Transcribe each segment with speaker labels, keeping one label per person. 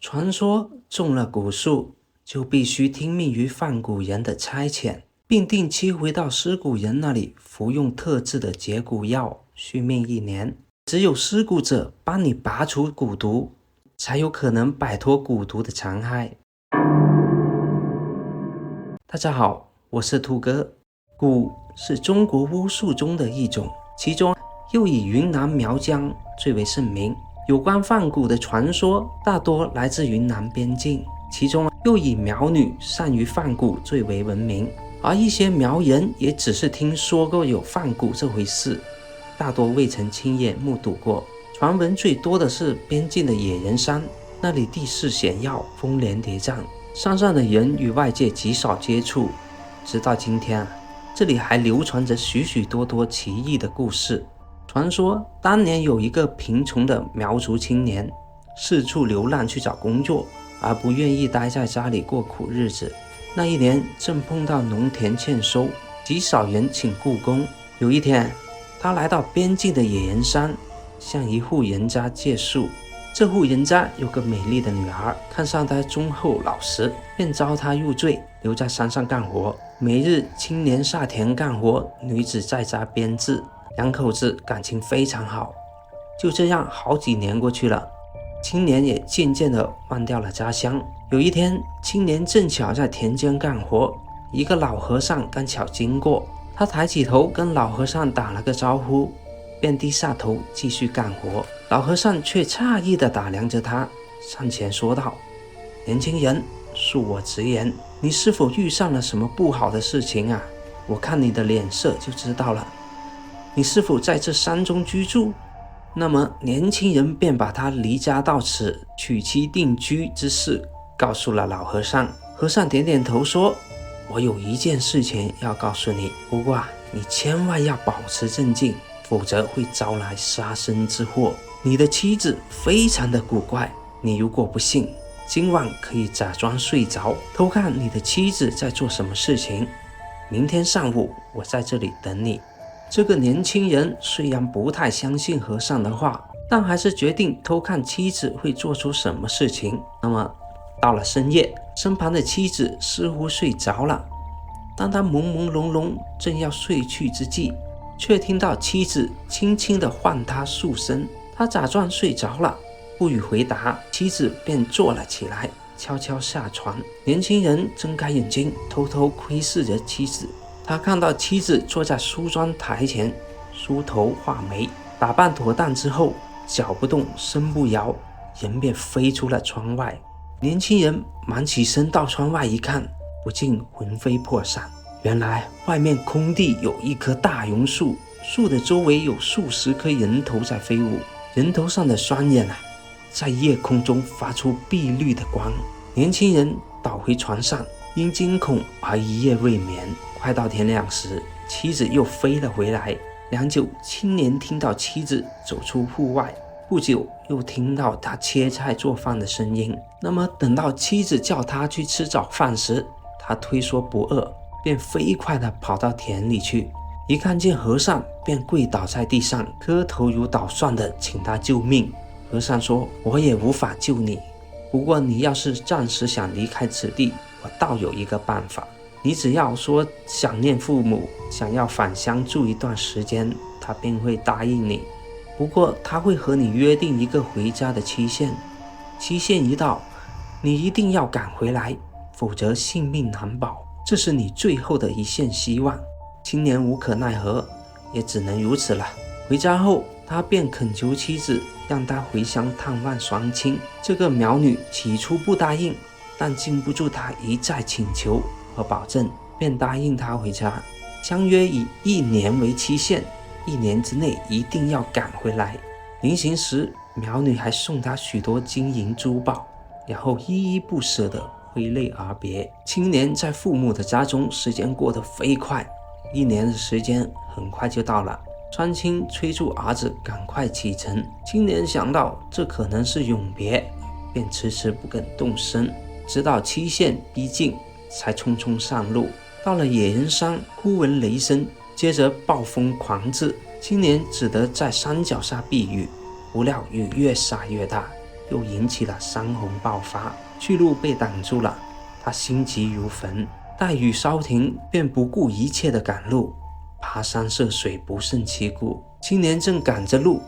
Speaker 1: 传说中了蛊术，就必须听命于贩蛊人的差遣，并定期回到尸蛊人那里服用特制的解蛊药，续命1年。只有尸蛊者帮你拔除蛊毒，才有可能摆脱蛊毒的残害。大家好，我是兔哥。蛊是中国巫术中的一种，其中又以云南苗疆最为盛名。有关贩蛊的传说大多来自云南边境，其中又以苗女善于贩蛊最为闻名，而一些苗人也只是听说过有贩蛊这回事，大多未曾亲眼目睹过。传闻最多的是边境的野人山，那里地势险要，峰连叠嶂，山上的人与外界极少接触。直到今天这里还流传着许许多多奇异的故事。传说当年有一个贫穷的苗族青年，四处流浪去找工作，而不愿意待在家里过苦日子。那一年正碰到农田欠收，极少人请雇工。有一天，他来到边境的野人山，向一户人家借宿。这户人家有个美丽的女儿，看上他忠厚老实，便招他入赘，留在山上干活。每日青年下田干活，女子在家编织，两口子感情非常好。就这样好几年过去了，青年也渐渐地忘掉了家乡。有一天，青年正巧在田间干活，一个老和尚刚巧经过，他抬起头跟老和尚打了个招呼，便低下头继续干活。老和尚却诧异地打量着他，上前说道：“年轻人，恕我直言，你是否遇上了什么不好的事情啊？我看你的脸色就知道了。你是否在这山中居住？”那么年轻人便把他离家到此娶妻定居之事告诉了老和尚。和尚点点头说：“我有一件事情要告诉你，不过你千万要保持镇静，否则会招来杀身之祸。你的妻子非常的古怪，你如果不信，今晚可以假装睡着，偷看你的妻子在做什么事情。明天上午我在这里等你。”这个年轻人虽然不太相信和尚的话，但还是决定偷看妻子会做出什么事情。那么到了深夜，身旁的妻子似乎睡着了，当他朦朦胧胧正要睡去之际，却听到妻子轻轻地唤他数声。他假装睡着了，不予回答，妻子便坐了起来，悄悄下床。年轻人睁开眼睛，偷偷窥视着妻子。他看到妻子坐在梳妆台前，梳头画眉，打扮妥当之后，脚不动身不摇，人便飞出了窗外。年轻人忙起身到窗外一看，不禁魂飞魄散。原来外面空地有一棵大榕树，树的周围有数十颗人头在飞舞，人头上的双眼在夜空中发出碧绿的光。年轻人倒回床上，因惊恐而一夜未眠。快到天亮时，妻子又飞了回来。良久，青年听到妻子走出户外，不久又听到他切菜做饭的声音。那么等到妻子叫他去吃早饭时，他推说不饿，便飞快地跑到田里去。一看见和尚，便跪倒在地上，磕头如捣蒜地请他救命。和尚说：“我也无法救你，不过你要是暂时想离开此地，我倒有一个办法。你只要说想念父母，想要返乡住一段时间，他便会答应你。不过他会和你约定一个回家的期限，期限一到，你一定要赶回来，否则性命难保，这是你最后的一线希望。”青年无可奈何，也只能如此了。回家后，他便恳求妻子让他回乡探望双亲。这个苗女起初不答应，但禁不住他一再请求和保证，便答应他回家，相约以1年为期限，1年之内一定要赶回来。临行时，苗女还送他许多金银珠宝，然后依依不舍地挥泪而别。青年在父母的家中，时间过得飞快，1年的时间很快就到了。双亲催促儿子赶快启程，青年想到这可能是永别，便迟迟不肯动身，直到期限逼近，才匆匆上路。到了野人山，忽闻雷声，接着暴风狂至，青年只得在山脚下避雨。不料雨越下越大，又引起了山洪爆发，去路被挡住了。他心急如焚，待雨稍停，便不顾一切地赶路。跋山涉水，不胜其苦。青年正赶着路，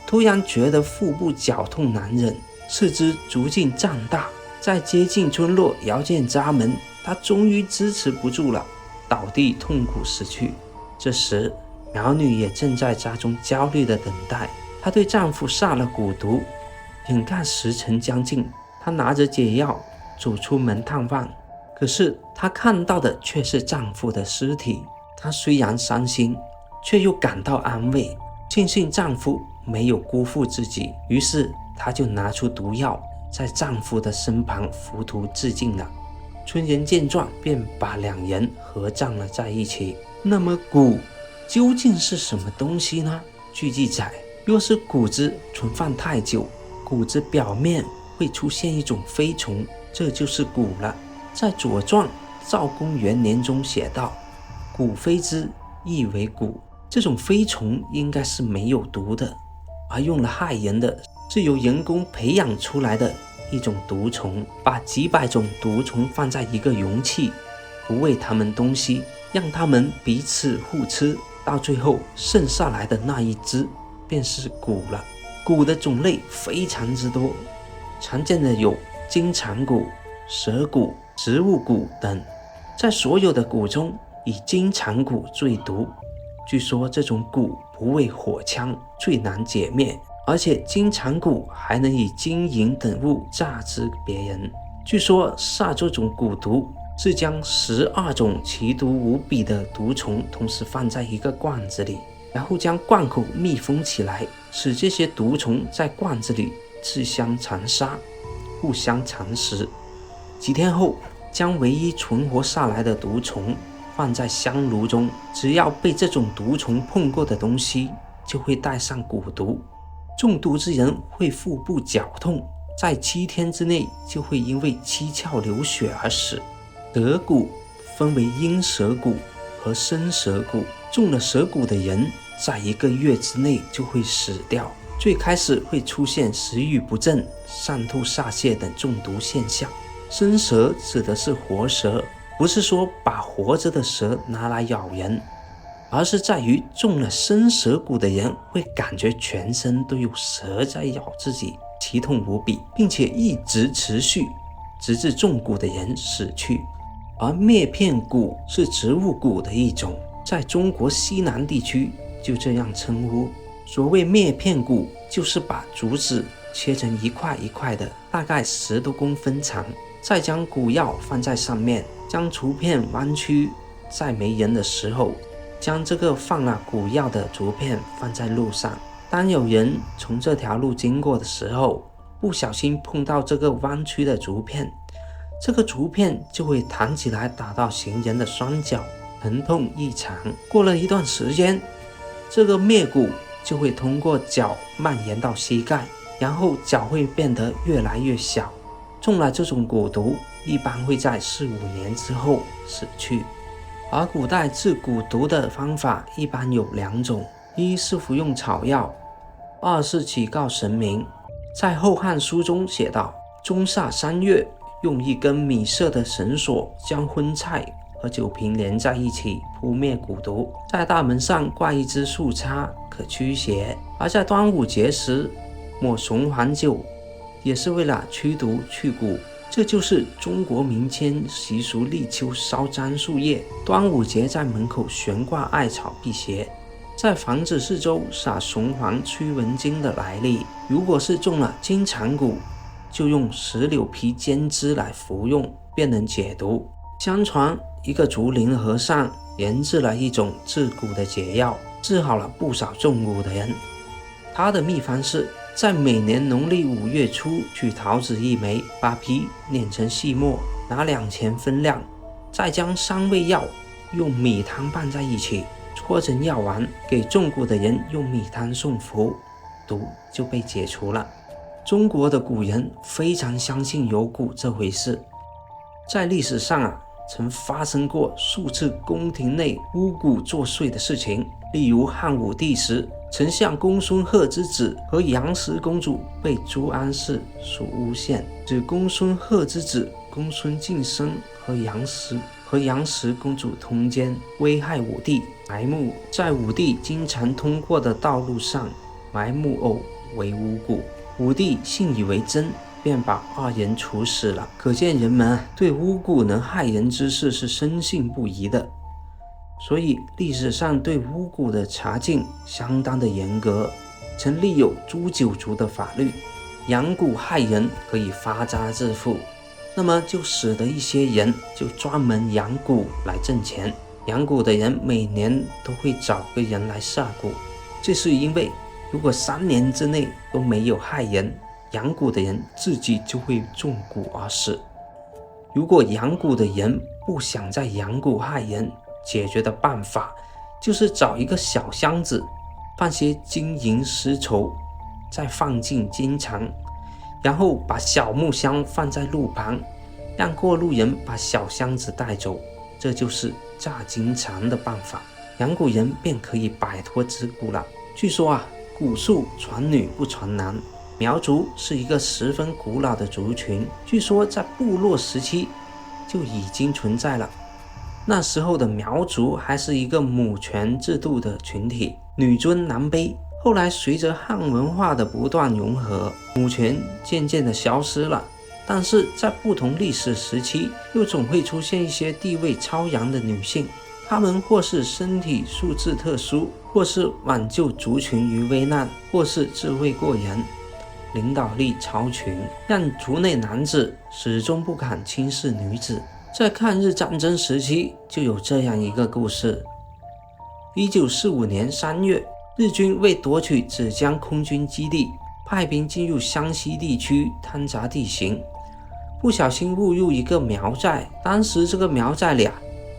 Speaker 1: 突然觉得腹部绞痛难忍，四肢逐渐胀大。在接近村落遥见家门，他终于支持不住了，倒地痛苦死去。这时苗女也正在家中焦虑地等待。她对丈夫下了蛊毒，眼看时辰将近，她拿着解药走出门探望，可是她看到的却是丈夫的尸体。她虽然伤心，却又感到安慰，庆幸丈夫没有辜负自己。于是她就拿出毒药，在丈夫的身旁服毒自尽了。村人见状，便把两人合葬了在一起。那么蛊究竟是什么东西呢？据记载，若是谷子存放太久，谷子表面会出现一种飞虫，这就是蛊了。在《左传》赵公元年中写道：“蛊飞之，亦为蛊。”这种飞虫应该是没有毒的，而用了害人的是由人工培养出来的一种毒虫，把几百种毒虫放在一个容器，不喂它们东西，让它们彼此互吃，到最后剩下来的那一只便是蛊了。蛊的种类非常之多，常见的有金蝉蛊、蛇蛊、植物蛊等。在所有的蛊中，以金蝉蛊最毒。据说这种蛊不畏火枪，最难解灭，而且金蝉蛊还能以金银等物诈之别人。据说下这种蛊毒是将12种奇毒无比的毒虫同时放在一个罐子里，然后将罐口密封起来，使这些毒虫在罐子里自相残杀，互相蚕食。几天后，将唯一存活下来的毒虫放在香炉中，只要被这种毒虫碰过的东西，就会带上蛊毒。中毒之人会腹部绞痛，在7天之内就会因为七窍流血而死。蛇蛊分为阴蛇蛊和生蛇蛊，中了蛇蛊的人在1个月之内就会死掉。最开始会出现食欲不振、上吐下泻等中毒现象。生蛇指的是活蛇，不是说把活着的蛇拿来咬人，而是在于中了生蛇蛊的人会感觉全身都有蛇在咬自己，奇痛无比，并且一直持续，直至中蛊的人死去。而篾片蛊是植物蛊的一种，在中国西南地区就这样称呼。所谓篾片蛊，就是把竹子切成一块一块的，大概10多公分长，再将蛊药放在上面，将竹片弯曲，在没人的时候，将这个放了蛊药的竹片放在路上。当有人从这条路经过的时候，不小心碰到这个弯曲的竹片，这个竹片就会弹起来打到行人的双脚，疼痛异常。过了一段时间，这个篾蛊就会通过脚蔓延到膝盖，然后脚会变得越来越小。中了这种蛊毒，一般会在4、5年之后死去。而古代治蛊毒的方法一般有2种，一是服用草药，二是祈告神明。在《后汉书》中写道：冬夏3月，用1根米色的绳索将荤菜和酒瓶连在一起，扑灭蛊毒。在大门上挂一支树杈，可驱邪。而在端午节时抹雄黄酒，也是为了驱毒去蛊。这就是中国民间习俗，立秋烧樟树叶，端午节在门口悬挂艾草辟邪。在房子四周撒雄黄驱蚊精的来历，如果是中了金蝉蛊，就用石榴皮煎汁来服用，便能解毒。相传一个竹林和尚研制了一种治蛊的解药，治好了不少中蛊的人。他的秘方是在每年农历5月初取桃子1枚，把皮碾成细末，拿2钱分量，再将3味药用米汤拌在一起，搓成药丸，给中蛊的人用米汤送服，毒就被解除了。中国的古人非常相信有蛊这回事。在历史上曾发生过数次宫廷内巫蛊作祟的事情。例如汉武帝时，丞相公孙贺之子和杨氏公主被朱安氏所诬陷，指公孙贺之子公孙敬升和杨氏公主通奸，危害武帝，埋墓在武帝经常通过的道路上，埋木偶为巫蛊。武帝信以为真，便把二人处死了。可见人们对巫蛊能害人之事是深信不疑的。所以历史上对巫蛊的查禁相当的严格，曾立有诛九族的法律，养蛊害人可以发家致富。那么就使得一些人就专门养蛊来挣钱。养蛊的人每年都会找个人来下蛊，这是因为如果3年之内都没有害人，养蛊的人自己就会中蛊而死。如果养蛊的人不想再养蛊害人，解决的办法就是找一个小箱子，放些金银丝绸，再放进金肠，然后把小木箱放在路旁，让过路人把小箱子带走，这就是炸金肠的办法，养蛊人便可以摆脱之蛊了。据说蛊术传女不传男，苗族是一个十分古老的族群，据说在部落时期就已经存在了。那时候的苗族还是一个母权制度的群体，女尊男卑。后来随着汉文化的不断融合，母权渐渐的消失了。但是在不同历史时期，又总会出现一些地位超扬的女性，她们或是身体素质特殊，或是挽救族群于危难，或是智慧过人，领导力超群，让族内男子始终不敢轻视女子。在抗日战争时期就有这样一个故事。1945年3月，日军为夺取芷江空军基地，派兵进入湘西地区探查地形，不小心误入一个苗寨。当时这个苗寨里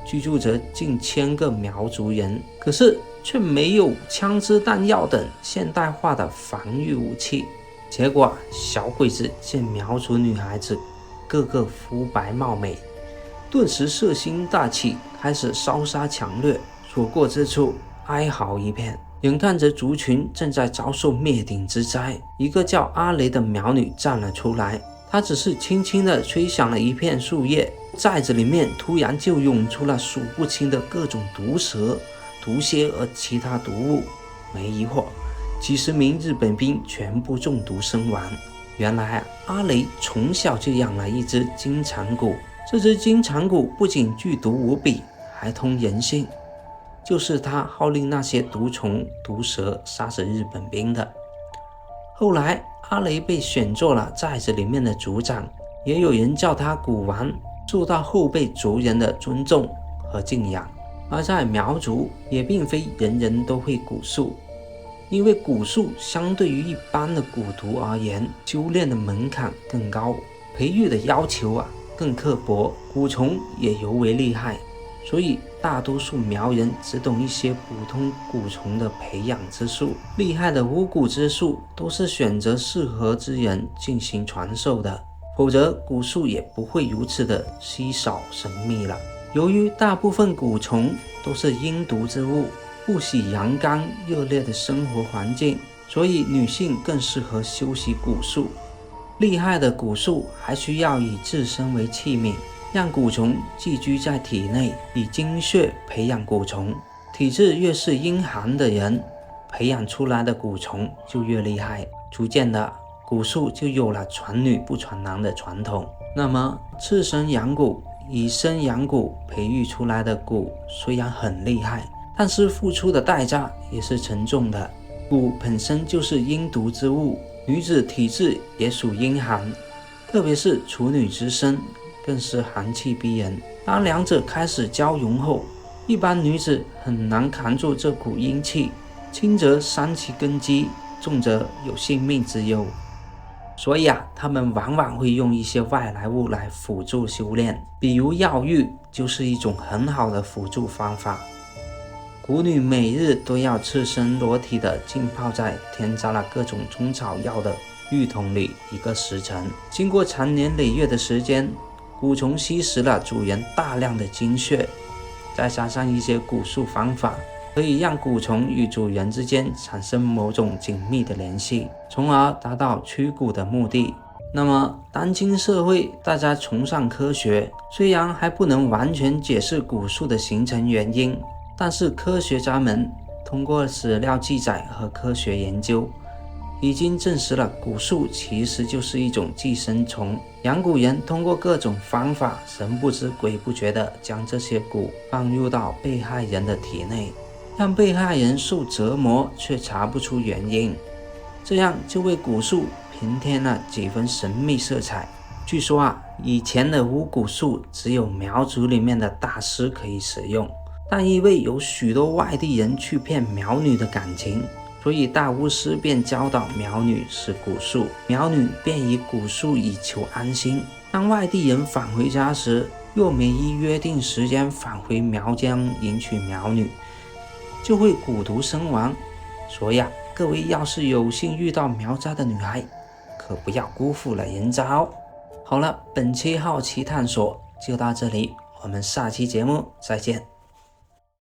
Speaker 1: 居住着近1000个苗族人，可是却没有枪支弹药等现代化的防御武器。结果小鬼子见苗族女孩子个个肤白貌美，顿时色心大起，开始烧杀抢掠，所过之处哀嚎一片。眼看着族群正在遭受灭顶之灾，一个叫阿雷的苗女站了出来，她只是轻轻地吹响了一片树叶，寨子里面突然就涌出了数不清的各种毒蛇、毒蝎和其他毒物。没一会儿，几十名日本兵全部中毒身亡。原来阿雷从小就养了一只金蝉蛊，这只金蝉蛊不仅剧毒无比，还通人性，就是他号令那些毒虫毒蛇杀死日本兵的。后来阿雷被选做了寨子里面的族长，也有人叫他蛊王，受到后辈族人的尊重和敬仰。而在苗族也并非人人都会蛊术，因为蛊术相对于一般的蛊毒而言，修炼的门槛更高，培育的要求更刻薄，蛊虫也尤为厉害，所以大多数苗人只懂一些普通蛊虫的培养之术，厉害的巫蛊之术都是选择适合之人进行传授的，否则蛊术也不会如此的稀少神秘了。由于大部分蛊虫都是阴毒之物，不喜阳刚热烈的生活环境，所以女性更适合修习蛊术。厉害的蛊术还需要以自身为器皿，让蛊虫寄居在体内，以精血培养蛊虫。体质越是阴寒的人，培养出来的蛊虫就越厉害。逐渐的，蛊术就有了传女不传男的传统。那么赤身养蛊、以身养蛊培育出来的蛊虽然很厉害，但是付出的代价也是沉重的。蛊本身就是阴毒之物，女子体质也属阴寒，特别是处女之身更是寒气逼人。当两者开始交融后，一般女子很难扛住这股阴气，轻则伤其根基，重则有性命之忧。所以他们往往会用一些外来物来辅助修炼，比如药浴就是一种很好的辅助方法。蛊女每日都要赤身裸体的浸泡在添加了各种中草药的浴桶里1个时辰，经过长年累月的时间，蛊虫吸食了主人大量的精血，再加上一些蛊术方法，可以让蛊虫与主人之间产生某种紧密的联系，从而达到驱蛊的目的。那么当今社会大家崇尚科学，虽然还不能完全解释蛊术的形成原因，但是科学家们通过史料记载和科学研究，已经证实了蛊术其实就是一种寄生虫。养蛊人通过各种方法，神不知鬼不觉地将这些蛊放入到被害人的体内，让被害人受折磨却查不出原因，这样就为蛊术平添了几分神秘色彩。据说以前的巫蛊术只有苗族里面的大师可以使用，但因为有许多外地人去骗苗女的感情，所以大巫师便教导苗女是蛊术，苗女便以蛊术以求安心。当外地人返回家时，若没依约定时间返回苗疆迎娶苗女，就会蛊毒身亡。所以各位要是有幸遇到苗家的女孩，可不要辜负了人家哦。好了，本期好奇探索就到这里，我们下期节目再见。